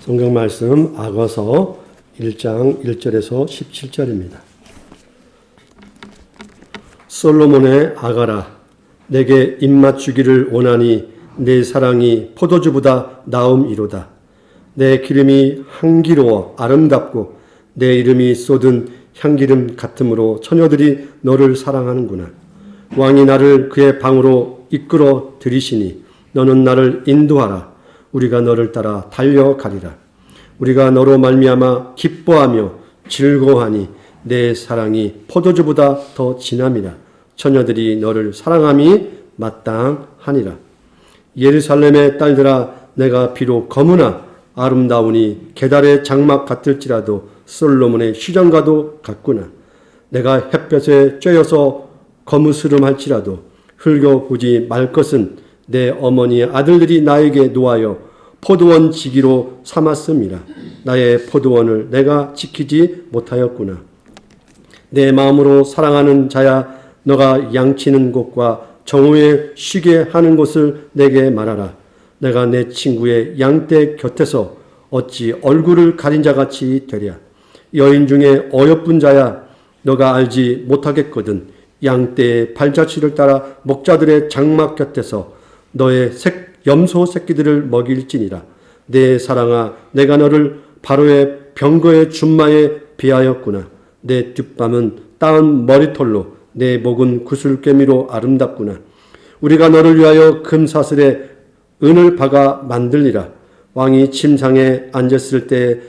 성경 말씀 아가서 1장 1절에서 17절입니다. 솔로몬의 아가라, 내게 입맞추기를 원하니 내 사랑이 포도주보다 나음이로다. 내 기름이 향기로워 아름답고 내 이름이 쏟은 향기름 같으므로 처녀들이 너를 사랑하는구나. 왕이 나를 그의 방으로 이끌어 들이시니 너는 나를 인도하라. 우리가 너를 따라 달려가리라. 우리가 너로 말미암아 기뻐하며 즐거워하니 내 사랑이 포도주보다 더 진함이라. 처녀들이 너를 사랑함이 마땅하니라. 예루살렘의 딸들아, 내가 비록 검으나 아름다우니 게달의 장막 같을지라도 솔로몬의 시장과도 같구나. 내가 햇볕에 쬐어서 거무스름할지라도 흘겨보지 말 것은 내 어머니의 아들들이 나에게 노하여 포도원 지기로 삼았음이라. 나의 포도원을 내가 지키지 못하였구나. 내 마음으로 사랑하는 자야, 너가 양치는 곳과 정오에 쉬게 하는 곳을 내게 말하라. 내가 내 친구의 양떼 곁에서 어찌 얼굴을 가린 자같이 되랴. 여인 중에 어여쁜 자야, 너가 알지 못하겠거든. 양떼의 발자취를 따라 목자들의 장막 곁에서 너의 염소 새끼들을 먹일지니라. 내 사랑아, 내가 너를 바로의 병거의 준마에 비하였구나. 내 뒷밤은 따은 머리털로 내 목은 구슬개미로 아름답구나. 우리가 너를 위하여 금사슬에 은을 박아 만들리라. 왕이 침상에 앉았을 때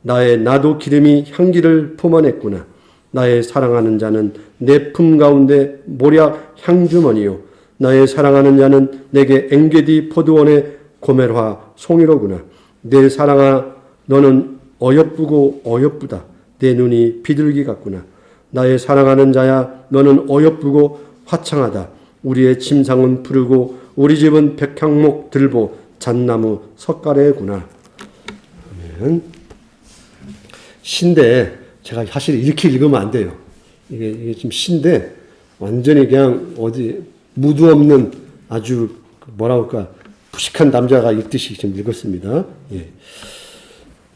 나도 기름이 향기를 품어냈구나. 나의 사랑하는 자는 내 품 가운데 모략 향주머니요. 나의 사랑하는 자는 내게 엥게디 포도원의 고멜화 송이로구나. 내 사랑아, 너는 어여쁘고 어여쁘다. 내 눈이 비둘기 같구나. 나의 사랑하는 자야, 너는 어여쁘고 화창하다. 우리의 침상은 푸르고 우리 집은 백향목 들보 잣나무 석가래구나. 아멘. 시인데 제가 사실 이렇게 읽으면 안 돼요. 이게 지금 시인데 완전히 그냥 어디 무드 없는 아주 뭐라 할까 부식한 남자가 읽듯이 지금 읽었습니다. 예.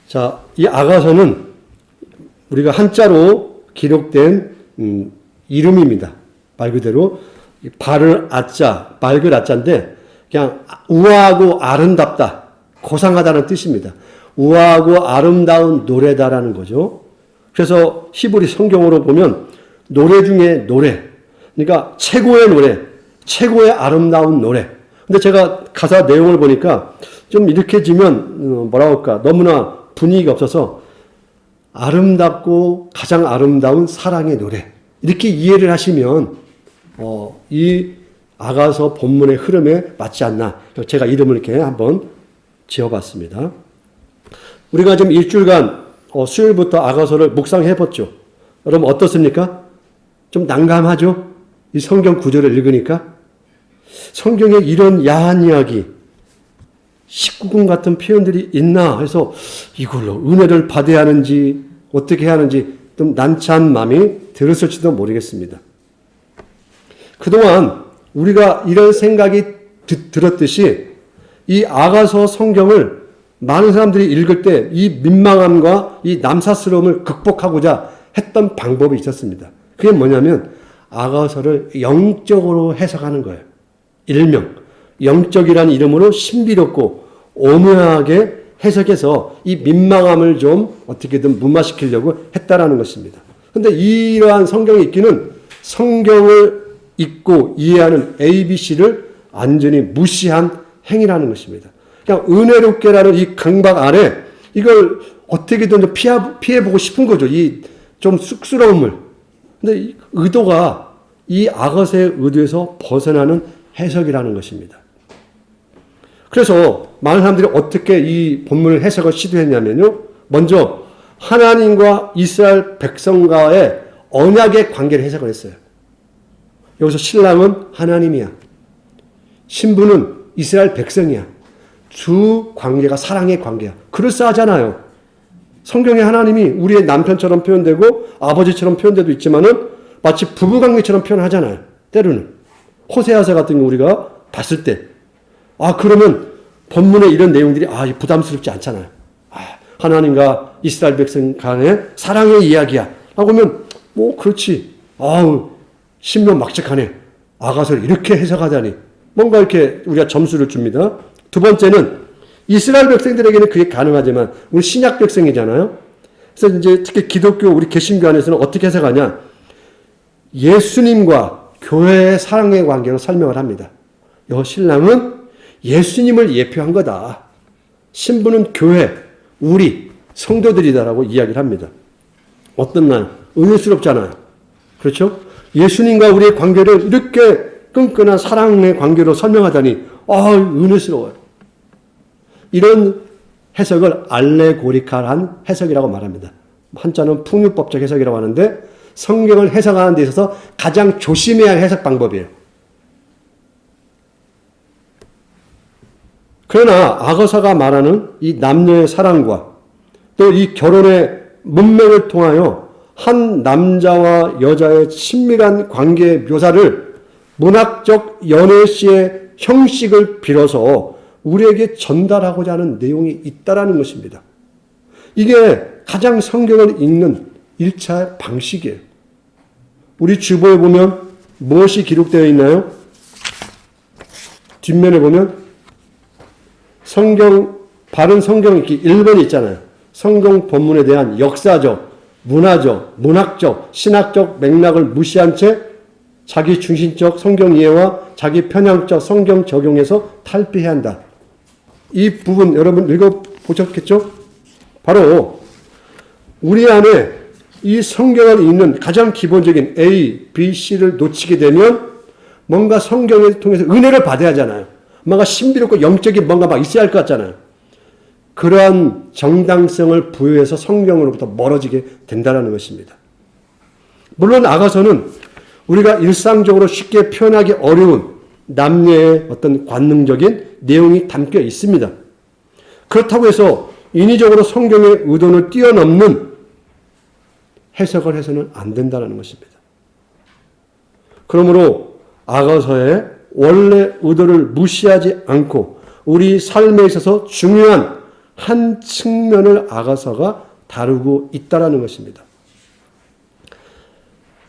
자, 이 아가서는 우리가 한자로 기록된 이름입니다. 말 그대로 발을 아자, 맑을 아자인데 그냥 우아하고 아름답다, 고상하다는 뜻입니다. 우아하고 아름다운 노래다라는 거죠. 그래서 히브리 성경으로 보면 노래 중에 노래, 그러니까 최고의 노래, 최고의 아름다운 노래. 근데 제가 가사 내용을 보니까 좀 이렇게 지면 뭐라 할까 너무나 분위기가 없어서 아름답고 가장 아름다운 사랑의 노래, 이렇게 이해를 하시면 이 아가서 본문의 흐름에 맞지 않나. 제가 이름을 이렇게 한번 지어봤습니다. 우리가 지금 일주일간 수요일부터 아가서를 묵상해봤죠. 여러분 어떻습니까? 좀 난감하죠? 이 성경 구절을 읽으니까. 성경에 이런 야한 이야기, 19금 같은 표현들이 있나 해서 이걸로 은혜를 받아야 하는지 어떻게 해야 하는지 좀 난처한 마음이 들었을지도 모르겠습니다. 그동안 우리가 이런 생각이 들었듯이 이 아가서 성경을 많은 사람들이 읽을 때 이 민망함과 이 남사스러움을 극복하고자 했던 방법이 있었습니다. 그게 뭐냐면 아가서를 영적으로 해석하는 거예요. 일명 영적이라는 이름으로 신비롭고 오묘하게 해석해서 이 민망함을 좀 어떻게든 무마시키려고 했다라는 것입니다. 그런데 이러한 성경의 읽기는 성경을 읽고 이해하는 ABC를 완전히 무시한 행위라는 것입니다. 그냥 은혜롭게라는 이 강박 아래 이걸 어떻게든 피해보고 싶은 거죠. 이 좀 쑥스러움을. 근데 이 의도가 이 아가서의 의도에서 벗어나는 해석이라는 것입니다. 그래서 많은 사람들이 어떻게 이 본문을 해석을 시도했냐면요. 먼저 하나님과 이스라엘 백성과의 언약의 관계를 해석을 했어요. 여기서 신랑은 하나님이야. 신부는 이스라엘 백성이야. 주 관계가 사랑의 관계야. 그럴싸하잖아요. 성경에 하나님이 우리의 남편처럼 표현되고 아버지처럼 표현되도 있지만은 마치 부부관계처럼 표현하잖아요. 때로는. 호세아서 같은 거 우리가 봤을 때 그러면 본문에 이런 내용들이 부담스럽지 않잖아요. 하나님과 이스라엘 백성 간의 사랑의 이야기야. 라고 하면, 그렇지. 신명 막직하네. 아가서를 이렇게 해석하다니. 뭔가 이렇게 우리가 점수를 줍니다. 두 번째는 이스라엘 백성들에게는 그게 가능하지만, 우리 신약 백성이잖아요. 그래서 이제 특히 기독교, 우리 개신교 안에서는 어떻게 해석하냐. 예수님과 교회의 사랑의 관계로 설명을 합니다. 이 신랑은 예수님을 예표한 거다. 신부는 교회, 우리 성도들이다라고 이야기를 합니다. 어떻나요? 은혜스럽잖아요. 그렇죠? 예수님과 우리의 관계를 이렇게 끈끈한 사랑의 관계로 설명하다니 은혜스러워요. 이런 해석을 알레고리칼한 해석이라고 말합니다. 한자는 풍유법적 해석이라고 하는데 성경을 해석하는 데 있어서 가장 조심해야 할 해석 방법이에요. 그러나 아가서가 말하는 이 남녀의 사랑과 또 이 결혼의 문맥을 통하여 한 남자와 여자의 친밀한 관계의 묘사를 문학적 연애시의 형식을 빌어서 우리에게 전달하고자 하는 내용이 있다라는 것입니다. 이게 가장 성경을 읽는 1차 방식이에요. 우리 주보에 보면 무엇이 기록되어 있나요? 뒷면에 보면 바른 성경 읽기 1번이 있잖아요. 성경 본문에 대한 역사적, 문화적, 문학적, 신학적 맥락을 무시한 채 자기 중심적 성경 이해와 자기 편향적 성경 적용에서 탈피해야 한다. 이 부분 여러분 읽어보셨겠죠? 바로 우리 안에 이 성경을 읽는 가장 기본적인 A, B, C를 놓치게 되면 뭔가 성경을 통해서 은혜를 받아야 하잖아요. 뭔가 신비롭고 영적인 뭔가 막 있어야 할 것 같잖아요. 그러한 정당성을 부여해서 성경으로부터 멀어지게 된다는 것입니다. 물론 아가서는 우리가 일상적으로 쉽게 표현하기 어려운 남녀의 어떤 관능적인 내용이 담겨 있습니다. 그렇다고 해서 인위적으로 성경의 의도를 뛰어넘는 해석을 해서는 안 된다는 것입니다. 그러므로 아가서의 원래 의도를 무시하지 않고 우리 삶에 있어서 중요한 한 측면을 아가서가 다루고 있다는 것입니다.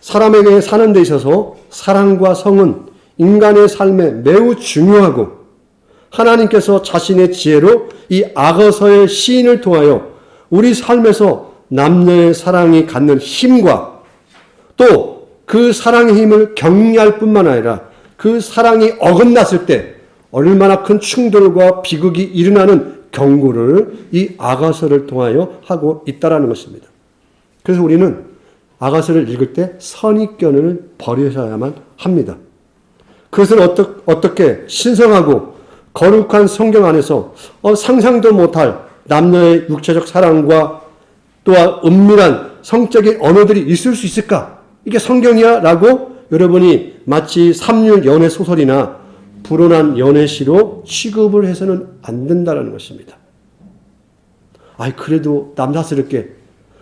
사람에게 사는 데 있어서 사랑과 성은 인간의 삶에 매우 중요하고 하나님께서 자신의 지혜로 이 아가서의 시인을 통하여 우리 삶에서 남녀의 사랑이 갖는 힘과 또 그 사랑의 힘을 격려할 뿐만 아니라 그 사랑이 어긋났을 때 얼마나 큰 충돌과 비극이 일어나는 경고를 이 아가서를 통하여 하고 있다는 것입니다. 그래서 우리는 아가서를 읽을 때 선입견을 버리셔야만 합니다. 그것은 어떻게 신성하고 거룩한 성경 안에서 상상도 못할 남녀의 육체적 사랑과 또한 은밀한 성적인 언어들이 있을 수 있을까? 이게 성경이야? 라고 여러분이 마치 삼류 연애 소설이나 불온한 연애시로 취급을 해서는 안 된다는 것입니다. 그래도 남사스럽게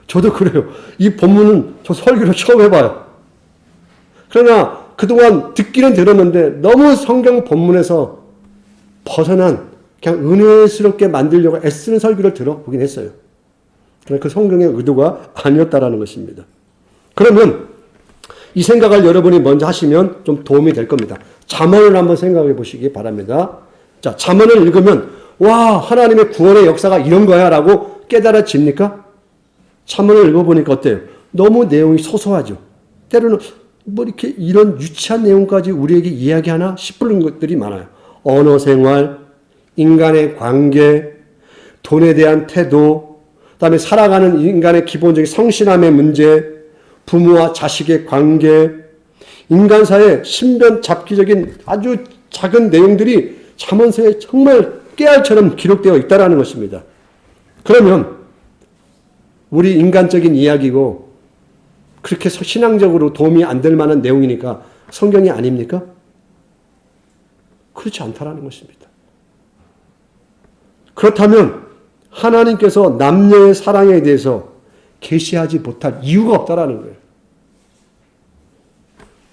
저도 그래요. 이 본문은 저 설교를 처음 해봐요. 그러나 그동안 듣기는 들었는데 너무 성경 본문에서 벗어난 그냥 은혜스럽게 만들려고 애쓰는 설교를 들어보긴 했어요. 그러나 그 성경의 의도가 아니었다라는 것입니다. 그러면 이 생각을 여러분이 먼저 하시면 좀 도움이 될 겁니다. 잠언을 한번 생각해 보시기 바랍니다. 자, 잠언을 읽으면 와, 하나님의 구원의 역사가 이런 거야 라고 깨달아집니까? 잠언을 읽어보니까 어때요? 너무 내용이 소소하죠. 때로는 이렇게 이런 유치한 내용까지 우리에게 이야기하나 싶은 것들이 많아요. 언어 생활, 인간의 관계, 돈에 대한 태도, 그다음에 살아가는 인간의 기본적인 성실함의 문제, 부모와 자식의 관계, 인간사의 신변잡기적인 아주 작은 내용들이 잠언서에 정말 깨알처럼 기록되어 있다는 것입니다. 그러면 우리 인간적인 이야기고 그렇게 신앙적으로 도움이 안 될 만한 내용이니까 성경이 아닙니까? 그렇지 않다라는 것입니다. 그렇다면 하나님께서 남녀의 사랑에 대해서 계시하지 못할 이유가 없다라는 거예요.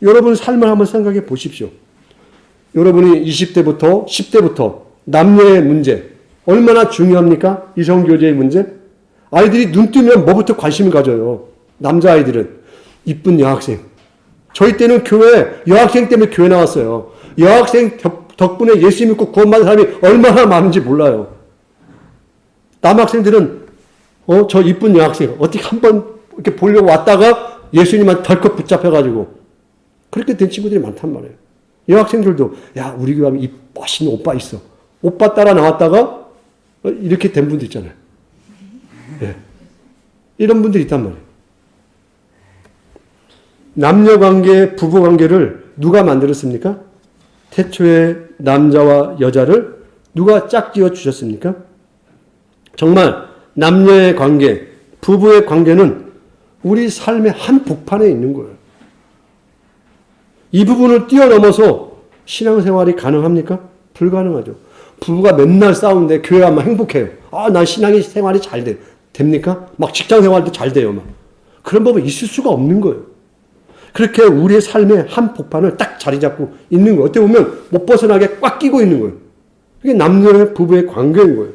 여러분 삶을 한번 생각해 보십시오. 여러분이 20대부터 10대부터 남녀의 문제 얼마나 중요합니까? 이성교제의 문제? 아이들이 눈 뜨면 뭐부터 관심을 가져요. 남자아이들은. 이쁜 여학생. 저희 때는 교회, 여학생 때문에 교회 나왔어요. 여학생 덕분에 예수 믿고 구원받은 사람이 얼마나 많은지 몰라요. 남학생들은, 저 이쁜 여학생, 어떻게 한번 이렇게 보려고 왔다가 예수님한테 덜컥 붙잡혀가지고, 그렇게 된 친구들이 많단 말이에요. 여학생들도, 야, 우리 교회 하면 이 멋있는 오빠 있어. 오빠 따라 나왔다가, 이렇게 된 분도 있잖아요. 예. 이런 분들이 있단 말이에요. 남녀관계, 부부관계를 누가 만들었습니까? 태초에 남자와 여자를 누가 짝지어 주셨습니까? 정말 남녀의 관계, 부부의 관계는 우리 삶의 한 복판에 있는 거예요. 이 부분을 뛰어넘어서 신앙생활이 가능합니까? 불가능하죠. 부부가 맨날 싸우는데 교회 가면 행복해요. 난 신앙의 생활이 잘 돼. 됩니까? 막 직장 생활도 잘 돼요. 막. 그런 법은 있을 수가 없는 거예요. 그렇게 우리의 삶의 한 복판을 딱 자리 잡고 있는 거예요. 어떻게 보면 못 벗어나게 꽉 끼고 있는 거예요. 그게 남녀의 부부의 관계인 거예요.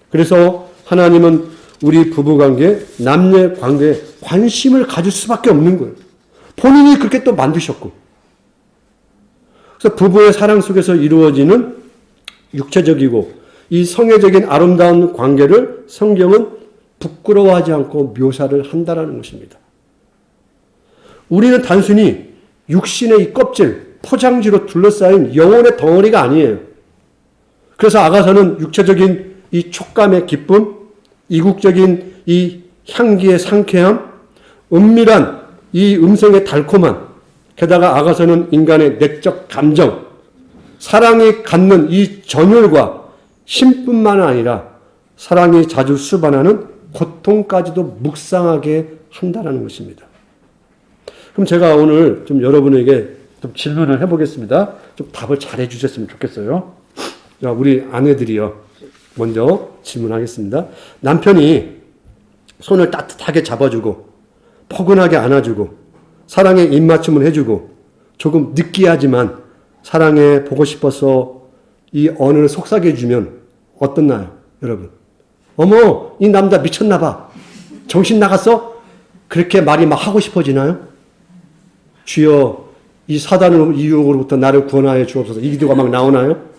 그래서 하나님은 우리 부부관계, 남녀의 관계에 관심을 가질 수밖에 없는 거예요. 본인이 그렇게 또 만드셨고. 그래서 부부의 사랑 속에서 이루어지는 육체적이고 이 성애적인 아름다운 관계를 성경은 부끄러워하지 않고 묘사를 한다라는 것입니다. 우리는 단순히 육신의 이 껍질, 포장지로 둘러싸인 영혼의 덩어리가 아니에요. 그래서 아가서는 육체적인 이 촉감의 기쁨, 이국적인 이 향기의 상쾌함, 은밀한 이 음성의 달콤함, 게다가 아가서는 인간의 내적 감정, 사랑이 갖는 이 전율과 힘뿐만 아니라 사랑이 자주 수반하는 고통까지도 묵상하게 한다는 것입니다. 그럼 제가 오늘 좀 여러분에게 좀 질문을 해보겠습니다. 좀 답을 잘 해주셨으면 좋겠어요. 자, 우리 아내들이요. 먼저 질문하겠습니다. 남편이 손을 따뜻하게 잡아주고 포근하게 안아주고 사랑에 입맞춤을 해주고 조금 느끼하지만 사랑해 보고 싶어서 이 언어를 속삭여 해주면 어떻나요? 여러분. 어머, 이 남자 미쳤나 봐. 정신 나갔어? 그렇게 말이 막 하고 싶어지나요? 주여, 이 사단의 유혹으로부터 나를 구원하여 주옵소서. 이 기도가 막 나오나요?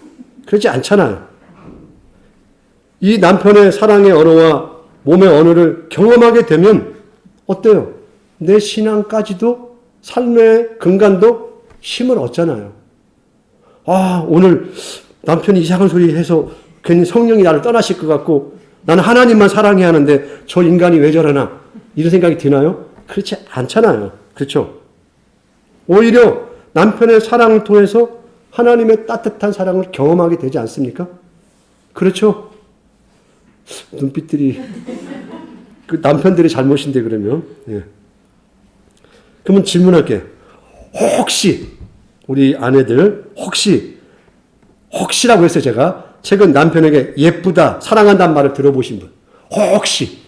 그렇지 않잖아요. 이 남편의 사랑의 언어와 몸의 언어를 경험하게 되면 어때요? 내 신앙까지도 삶의 근간도 힘을 얻잖아요. 오늘 남편이 이상한 소리 해서 괜히 성령이 나를 떠나실 것 같고 나는 하나님만 사랑해야 하는데 저 인간이 왜 저러나 이런 생각이 드나요? 그렇지 않잖아요. 그렇죠? 오히려 남편의 사랑을 통해서 하나님의 따뜻한 사랑을 경험하게 되지 않습니까? 그렇죠? 눈빛들이 그 남편들의 잘못인데 그러면 예. 그러면 질문할게. 혹시 우리 아내들 혹시라고 했어요. 제가 최근 남편에게 예쁘다 사랑한다는 말을 들어보신 분 혹시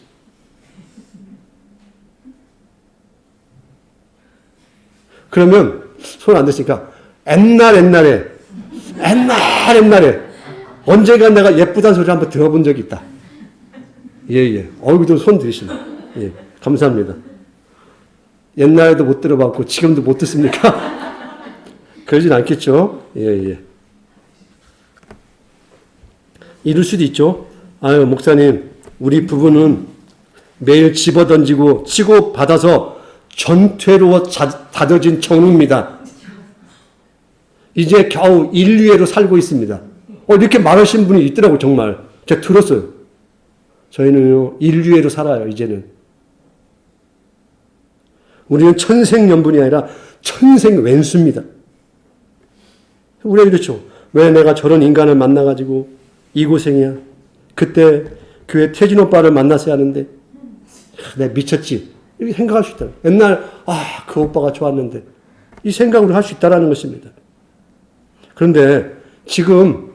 그러면 손 안 드시니까 옛날에 언젠가 내가 예쁘다는 소리 한번 들어본 적이 있다. 예. 얼굴도 손 드시네. 예. 감사합니다. 옛날에도 못 들어봤고 지금도 못 듣습니까? 그러진 않겠죠? 예. 이럴 수도 있죠. 목사님, 우리 부부는 매일 집어던지고 치고 받아서 전퇴로 다져진 정우입니다. 이제 겨우 인류애로 살고 있습니다. 이렇게 말하신 분이 있더라고 정말. 제가 들었어요. 저희는요 인류애로 살아요 이제는. 우리는 천생연분이 아니라 천생왼수입니다. 우리가 이렇죠. 왜 내가 저런 인간을 만나가지고 이 고생이야. 그때 교회 태진 오빠를 만났어야 하는데 내가 미쳤지. 이렇게 생각할 수 있다. 옛날 그 오빠가 좋았는데 이 생각을 할 수 있다는 것입니다. 그런데 지금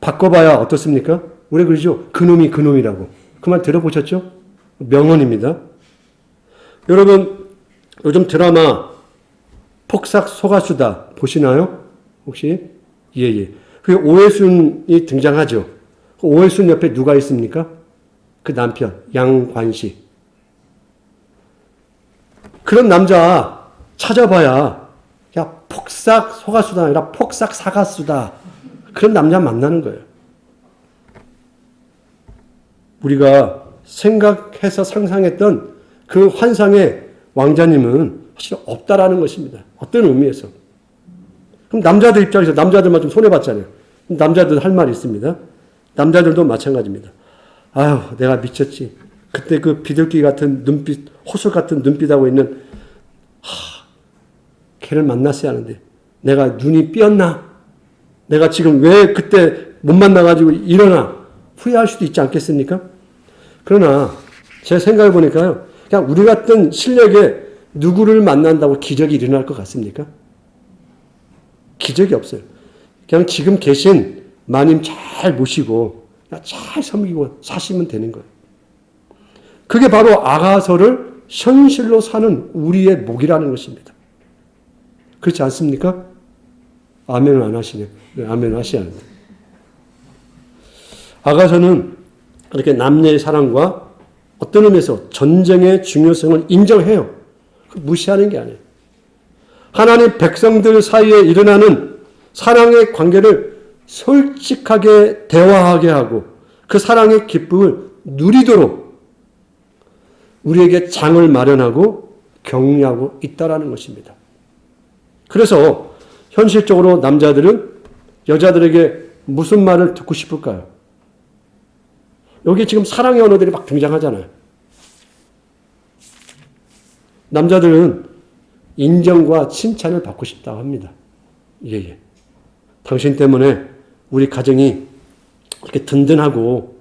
바꿔봐야 어떻습니까? 우리 그러죠. 그놈이 그놈이라고. 그 말 들어보셨죠? 명언입니다. 여러분 요즘 드라마 폭삭 소가수다 보시나요? 혹시? 예. 그 오해순이 등장하죠. 그 오해순 옆에 누가 있습니까? 그 남편 양관식. 그런 남자 찾아봐야 야 폭삭 소가수다 아니라 폭삭 사가수다. 그런 남자 만나는 거예요. 우리가 생각해서 상상했던 그 환상의 왕자님은 사실 없다라는 것입니다. 어떤 의미에서. 그럼 남자들 입장에서 남자들만 좀 손해봤잖아요. 남자들 할 말이 있습니다. 남자들도 마찬가지입니다. 아유, 내가 미쳤지. 그때 그 비둘기 같은 눈빛, 호수 같은 눈빛하고 있는, 걔를 만났어야 하는데, 내가 눈이 삐었나? 내가 지금 왜 그때 못 만나가지고 일어나? 후회할 수도 있지 않겠습니까? 그러나, 제 생각해 보니까요, 그냥 우리 같은 실력에 누구를 만난다고 기적이 일어날 것 같습니까? 기적이 없어요. 그냥 지금 계신 마님 잘 모시고, 잘 섬기고 사시면 되는 거예요. 그게 바로 아가서를 현실로 사는 우리의 목이라는 것입니다. 그렇지 않습니까? 아멘을 안 하시네요. 아멘을 하셔야 하는데. 아가서는 이렇게 남녀의 사랑과 어떤 의미에서 전쟁의 중요성을 인정해요. 무시하는 게 아니에요. 하나님 백성들 사이에 일어나는 사랑의 관계를 솔직하게 대화하게 하고 그 사랑의 기쁨을 누리도록 우리에게 장을 마련하고 격려하고 있다라는 것입니다. 그래서 현실적으로 남자들은 여자들에게 무슨 말을 듣고 싶을까요? 여기 지금 사랑의 언어들이 막 등장하잖아요. 남자들은 인정과 칭찬을 받고 싶다고 합니다. 예. 당신 때문에 우리 가정이 이렇게 든든하고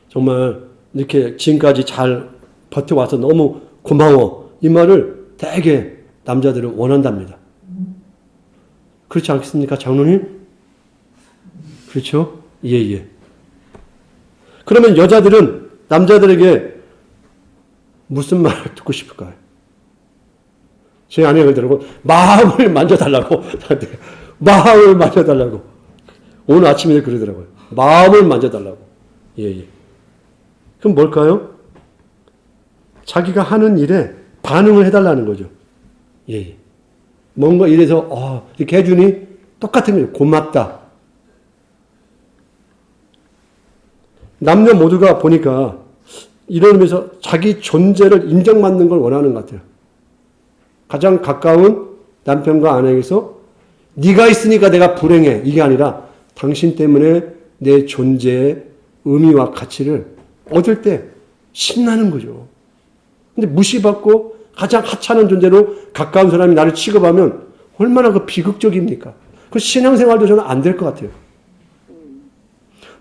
정말 이렇게 지금까지 잘 버텨와서 너무 고마워. 이 말을 되게 남자들은 원한답니다. 그렇지 않겠습니까, 장로님? 그렇죠? 예. 그러면 여자들은 남자들에게 무슨 말을 듣고 싶을까요? 제 아내가 그러더라고. 마음을 만져달라고. 마음을 만져달라고. 오늘 아침에 그러더라고요. 마음을 만져달라고. 예. 그럼 뭘까요? 자기가 하는 일에 반응을 해달라는 거죠. 예. 뭔가 이래서 이렇게 해주니 똑같은 거예요. 고맙다. 남녀 모두가 보니까 이런 의미에서 자기 존재를 인정받는 걸 원하는 것 같아요. 가장 가까운 남편과 아내에게서 네가 있으니까 내가 불행해. 이게 아니라 당신 때문에 내 존재의 의미와 가치를 얻을 때 신나는 거죠. 근데 무시받고 가장 하찮은 존재로 가까운 사람이 나를 취급하면 얼마나 그 비극적입니까? 그 신앙생활도 저는 안 될 것 같아요.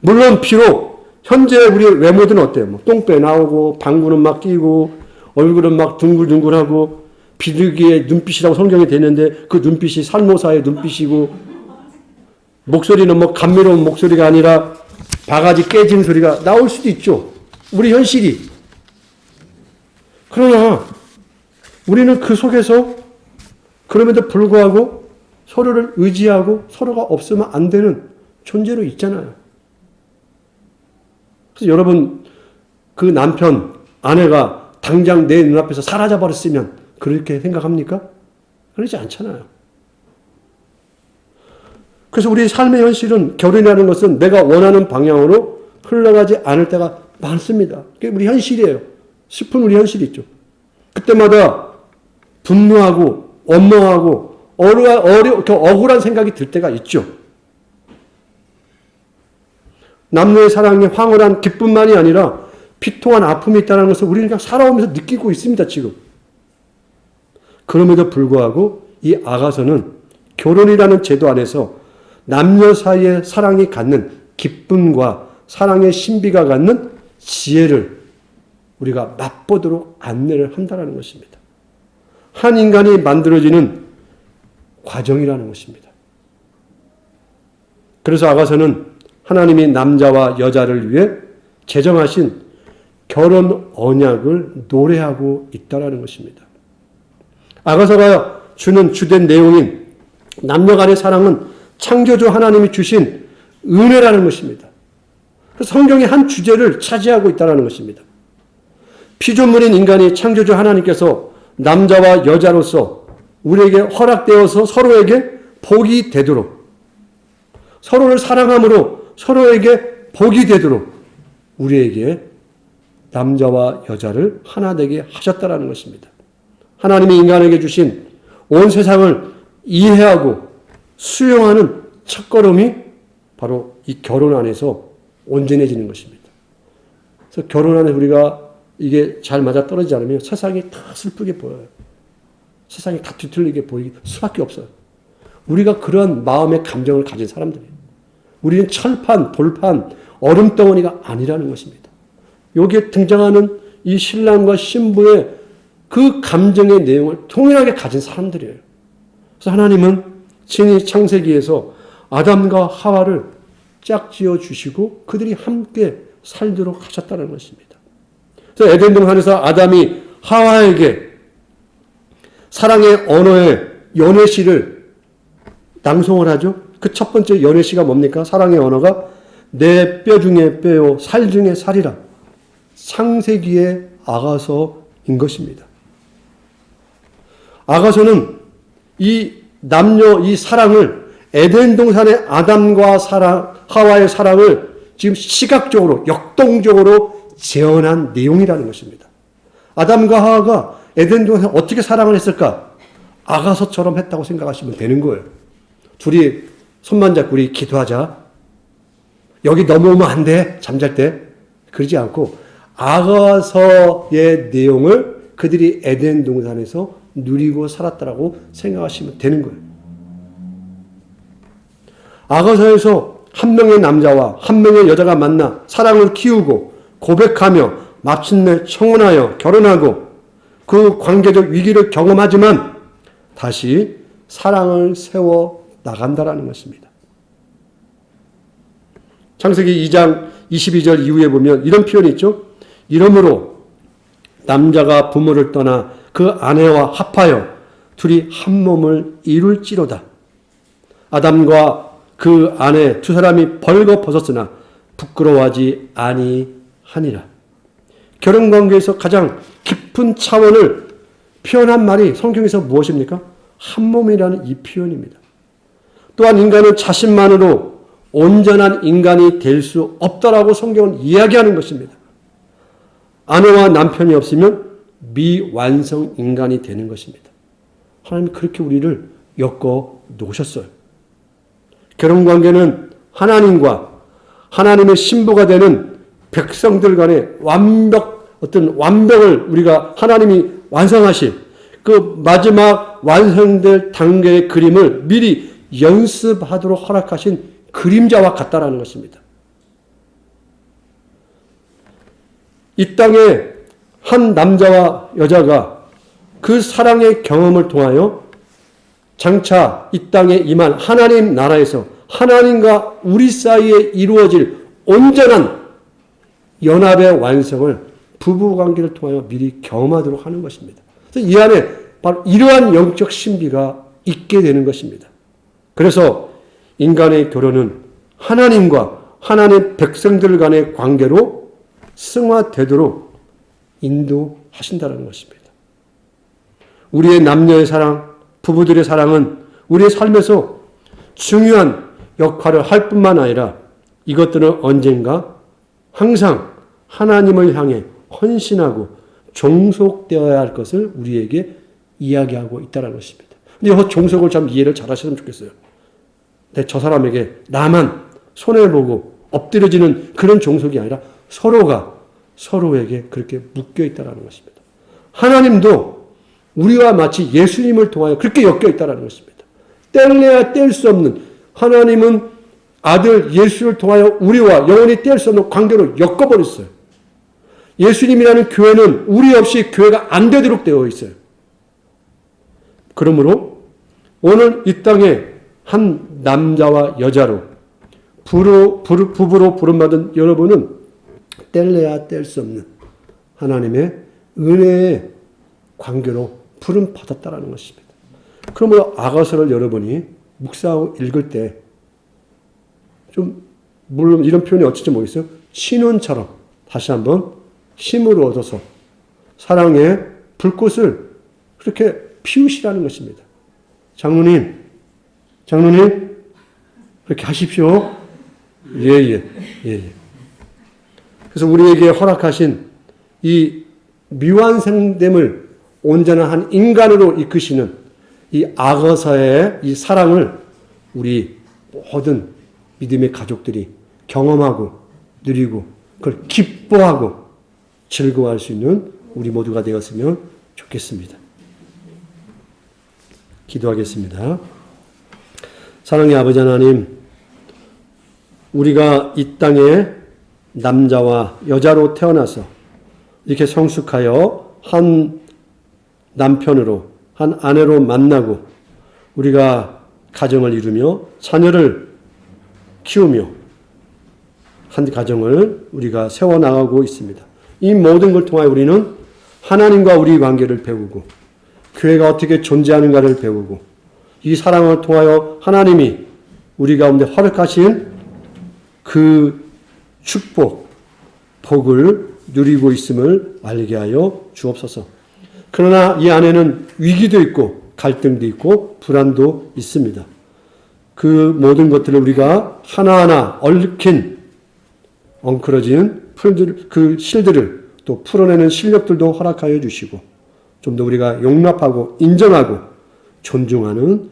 물론 비록 현재 우리 외모들은 어때요? 뭐 똥배 나오고 방구는 막 끼고 얼굴은 막 둥글둥글하고 비둘기의 눈빛이라고 성경이 되는데 그 눈빛이 살모사의 눈빛이고 목소리는 뭐 감미로운 목소리가 아니라 바가지 깨지는 소리가 나올 수도 있죠. 우리 현실이. 그러나 우리는 그 속에서 그럼에도 불구하고 서로를 의지하고 서로가 없으면 안 되는 존재로 있잖아요. 그래서 여러분 그 남편, 아내가 당장 내 눈앞에서 사라져버렸으면 그렇게 생각합니까? 그러지 않잖아요. 그래서 우리 삶의 현실은 결혼이라는 것은 내가 원하는 방향으로 흘러가지 않을 때가 많습니다. 그게 우리 현실이에요. 슬픈 우리 현실이 있죠. 그때마다 분노하고 원망하고 억울한 생각이 들 때가 있죠. 남녀의 사랑에 황홀한 기쁨만이 아니라 비통한 아픔이 있다는 것을 우리는 그냥 살아오면서 느끼고 있습니다, 지금. 그럼에도 불구하고 이 아가서는 결혼이라는 제도 안에서 남녀 사이의 사랑이 갖는 기쁨과 사랑의 신비가 갖는 지혜를 우리가 맛보도록 안내를 한다는 것입니다. 한 인간이 만들어지는 과정이라는 것입니다. 그래서 아가서는 하나님이 남자와 여자를 위해 제정하신 결혼 언약을 노래하고 있다는 것입니다. 아가서가 주는 주된 내용인 남녀 간의 사랑은 창조주 하나님이 주신 은혜라는 것입니다. 성경의 한 주제를 차지하고 있다는 것입니다. 피조물인 인간이 창조주 하나님께서 남자와 여자로서 우리에게 허락되어서 서로에게 복이 되도록, 서로를 사랑함으로 서로에게 복이 되도록 우리에게 남자와 여자를 하나 되게 하셨다라는 것입니다. 하나님이 인간에게 주신 온 세상을 이해하고 수용하는 첫걸음이 바로 이 결혼 안에서 온전해지는 것입니다. 그래서 결혼 안에 우리가 이게 잘 맞아떨어지지 않으면 세상이 다 슬프게 보여요. 세상이 다 뒤틀리게 보일 수밖에 없어요. 우리가 그런 마음의 감정을 가진 사람들이에요. 우리는 철판, 돌판, 얼음덩어리가 아니라는 것입니다. 여기에 등장하는 이 신랑과 신부의 그 감정의 내용을 통일하게 가진 사람들이에요. 그래서 하나님은 친히 창세기에서 아담과 하와를 짝지어 주시고 그들이 함께 살도록 하셨다는 것입니다. 그래서 에덴 동산에서 아담이 하와에게 사랑의 언어의 연애시를 낭송을 하죠. 그 첫 번째 연애시가 뭡니까? 사랑의 언어가 내 뼈 중에 뼈요 살 중에 살이라. 창세기의 아가서인 것입니다. 아가서는 이 남녀 이 사랑을 에덴 동산의 아담과 하와의 사랑을 지금 시각적으로 역동적으로 재현한 내용이라는 것입니다. 아담과 하와가 에덴 동산에 어떻게 사랑을 했을까? 아가서처럼 했다고 생각하시면 되는 거예요. 둘이 손만 잡고 우리 기도하자. 여기 넘어오면 안 돼. 잠잘 때. 그러지 않고 아가서의 내용을 그들이 에덴 동산에서 누리고 살았다라고 생각하시면 되는 거예요. 아가서에서 한 명의 남자와 한 명의 여자가 만나 사랑을 키우고 고백하며 마침내 청혼하여 결혼하고 그 관계적 위기를 경험하지만 다시 사랑을 세워 나간다라는 것입니다. 창세기 2장 22절 이후에 보면 이런 표현이 있죠. 이러므로 남자가 부모를 떠나 그 아내와 합하여 둘이 한 몸을 이룰지로다. 아담과 그 아내 두 사람이 벌거벗었으나 부끄러워하지 아니하니라. 결혼관계에서 가장 깊은 차원을 표현한 말이 성경에서 무엇입니까? 한 몸이라는 이 표현입니다. 또한 인간은 자신만으로 온전한 인간이 될 수 없다라고 성경은 이야기하는 것입니다. 아내와 남편이 없으면 미완성 인간이 되는 것입니다. 하나님이 그렇게 우리를 엮어 놓으셨어요. 결혼관계는 하나님과 하나님의 신부가 되는 백성들 간의 어떤 완벽을 우리가 하나님이 완성하실 그 마지막 완성될 단계의 그림을 미리 연습하도록 허락하신 그림자와 같다라는 것입니다. 이 땅에 한 남자와 여자가 그 사랑의 경험을 통하여 장차 이 땅에 임한 하나님 나라에서 하나님과 우리 사이에 이루어질 온전한 연합의 완성을 부부관계를 통하여 미리 경험하도록 하는 것입니다. 그래서 이 안에 바로 이러한 영적 신비가 있게 되는 것입니다. 그래서 인간의 결혼은 하나님과 하나님 백성들 간의 관계로 승화되도록 인도하신다는 것입니다. 우리의 남녀의 사랑, 부부들의 사랑은 우리의 삶에서 중요한 역할을 할 뿐만 아니라 이것들은 언젠가 항상 하나님을 향해 헌신하고 종속되어야 할 것을 우리에게 이야기하고 있다는 것입니다. 근데 이 종속을 참 이해를 잘 하셨으면 좋겠어요. 저 사람에게 나만 손해보고 엎드려지는 그런 종속이 아니라 서로가 서로에게 그렇게 묶여 있다는 것입니다. 하나님도 우리와 마치 예수님을 통하여 그렇게 엮여 있다는 것입니다. 뗄래야 뗄 수 없는 하나님은 아들 예수를 통하여 우리와 영원히 뗄 수 없는 관계로 엮어버렸어요. 예수님이라는 교회는 우리 없이 교회가 안 되도록 되어 있어요. 그러므로 오늘 이 땅에 한 남자와 여자로 부부로 부름받은 여러분은 뗄래야 뗄 수 없는 하나님의 은혜의 관계로 부름받았다라는 것입니다. 그러므로 아가서를 여러분이 묵상하고 읽을 때 좀 물론 이런 표현이 어찌지 모르겠어요. 신혼처럼 다시 한번 힘을 얻어서 사랑의 불꽃을 그렇게 피우시라는 것입니다. 장로님, 그렇게 하십시오. 예. 그래서 우리에게 허락하신 이 미완성됨을 온전한 한 인간으로 이끄시는 이 아거서의 이 사랑을 우리 모든 믿음의 가족들이 경험하고 누리고 그걸 기뻐하고 즐거워할 수 있는 우리 모두가 되었으면 좋겠습니다. 기도하겠습니다. 사랑의 아버지 하나님, 우리가 이 땅에 남자와 여자로 태어나서 이렇게 성숙하여 한 남편으로 한 아내로 만나고 우리가 가정을 이루며 자녀를 키우며 한 가정을 우리가 세워나가고 있습니다. 이 모든 걸 통하여 우리는 하나님과 우리 관계를 배우고 교회가 어떻게 존재하는가를 배우고 이 사랑을 통하여 하나님이 우리 가운데 허락하신 그 축복, 복을 누리고 있음을 알게 하여 주옵소서. 그러나 이 안에는 위기도 있고 갈등도 있고 불안도 있습니다. 그 모든 것들을 우리가 하나하나 얽힌 엉클어진 그 실들을 또 풀어내는 실력들도 허락하여 주시고 좀 더 우리가 용납하고 인정하고 존중하는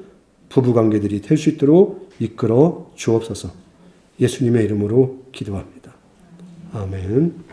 부부관계들이 될 수 있도록 이끌어 주옵소서. 예수님의 이름으로 기도합니다. 아멘.